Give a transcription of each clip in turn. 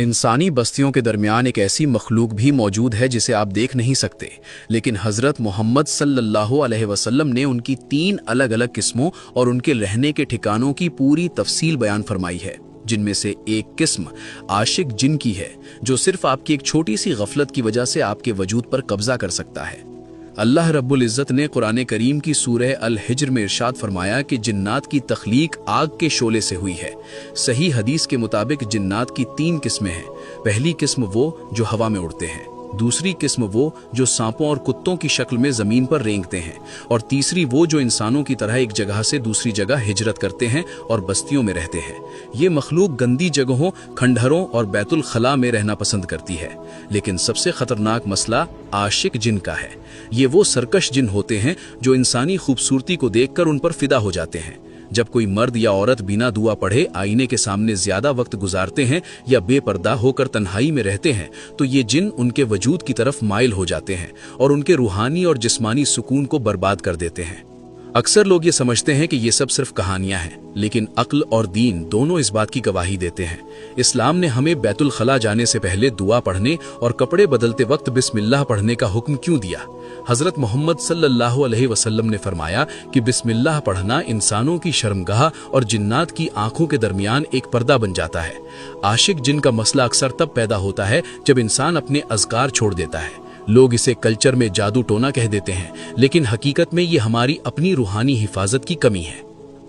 इंसानी बस्तियों के दरमियान एक ऐसी मखलूक भी मौजूद है जिसे आप देख नहीं सकते, लेकिन हज़रत मोहम्मद सल्लल्लाहु अलैहि वसल्लम ने उनकी 3 अलग अलग किस्मों और उनके रहने के ठिकानों की पूरी तफसील बयान फरमाई है, जिनमें से एक किस्म आशिक जिन की है, जो सिर्फ आपकी एक छोटी सी गफलत की वजह से आपके वजूद पर कब्जा कर सकता है। अल्लाह रब्बुल इज़्ज़त ने कुरान करीम की सूरह अल हिज्र में इरशाद फरमाया कि जिन्नात की तख्लीक आग के शोले से हुई है। सही हदीस के मुताबिक जिन्नात की 3 किस्में हैं। पहली किस्म वो जो हवा में उड़ते हैं, दूसरी किस्म वो जो सांपों और कुत्तों की शक्ल में ज़मीन पर रेंगते हैं, और तीसरी वो जो इंसानों की तरह एक जगह से दूसरी जगह हिजरत करते हैं और बस्तियों में रहते हैं। ये मखलूक गंदी जगहों, खंडहरों और बैतुल खला में रहना पसंद करती है। लेकिन सबसे खतरनाक मसला आशिक जिन का है। ये वो सरकश जिन होते हैं जो इंसानी खूबसूरती को देखकर उन पर फिदा हो जाते हैं। जब कोई मर्द या औरत बिना दुआ पढ़े आईने के सामने ज्यादा वक्त गुजारते हैं या बेपर्दा होकर तन्हाई में रहते हैं, तो ये जिन उनके वजूद की तरफ माइल हो जाते हैं और उनके रूहानी और जिस्मानी सुकून को बर्बाद कर देते हैं। अक्सर लोग ये समझते हैं कि ये सब सिर्फ कहानियां हैं, लेकिन अक्ल और दीन दोनों इस बात की गवाही देते हैं। इस्लाम ने हमें बैतुल खला जाने से पहले दुआ पढ़ने और कपड़े बदलते वक्त बिस्मिल्लाह पढ़ने का हुक्म क्यों दिया? हजरत मोहम्मद सल्लल्लाहु अलैहि वसल्लम ने फरमाया कि बिस्मिल्लाह पढ़ना इंसानों की शर्मगाह और जिन्नात की आंखों के दरमियान एक पर्दा बन जाता है। आशिक जिन का मसला अक्सर तब पैदा होता है जब इंसान अपने अज़कार छोड़ देता है। लोग इसे कल्चर में जादू टोना कह देते हैं, लेकिन हकीकत में ये हमारी अपनी रूहानी हिफाजत की कमी है।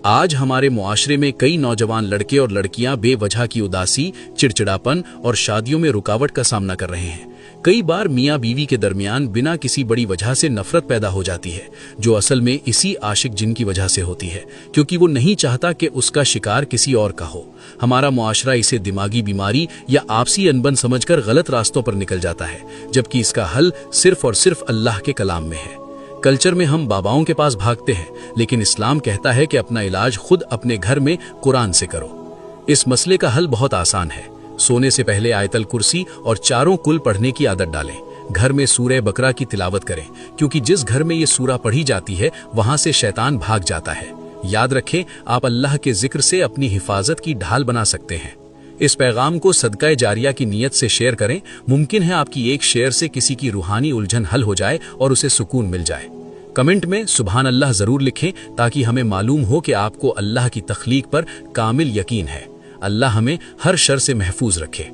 आज हमारे मुआशरे में कई नौजवान लड़के और लड़कियां बेवजह की उदासी, चिड़चिड़ापन और शादियों में रुकावट का सामना कर रहे हैं। कई बार मियाँ बीवी के दरमियान बिना किसी बड़ी वजह से नफरत पैदा हो जाती है, जो असल में इसी आशिक जिन की वजह से होती है, क्योंकि वो नहीं चाहता कि उसका शिकार किसी और का हो। हमारा मुआशरा इसे दिमागी बीमारी या आपसी अनबन समझकर गलत रास्तों पर निकल जाता है, जबकि इसका हल सिर्फ और सिर्फ अल्लाह के कलाम में है। कल्चर में हम बाबाओं के पास भागते हैं, लेकिन इस्लाम कहता है कि अपना इलाज खुद अपने घर में कुरान से करो। इस मसले का हल बहुत आसान है। सोने से पहले आयतल कुर्सी और चारों कुल पढ़ने की आदत डालें। घर में सूरह बकरा की तिलावत करें, क्योंकि जिस घर में ये सूरा पढ़ी जाती है वहां से शैतान भाग जाता है। याद रखें, आप अल्लाह के जिक्र से अपनी हिफाजत की ढाल बना सकते हैं। इस पैगाम को सदका जारिया की नीयत से शेयर करें। मुमकिन है आपकी एक शेयर से किसी की रूहानी उलझन हल हो जाए और उसे सुकून मिल जाए। कमेंट में सुभान अल्लाह जरूर लिखें, ताकि हमें मालूम हो कि आपको अल्लाह की तख्लीक पर कामिल यकीन है। अल्लाह हमें हर शर से महफूज रखे।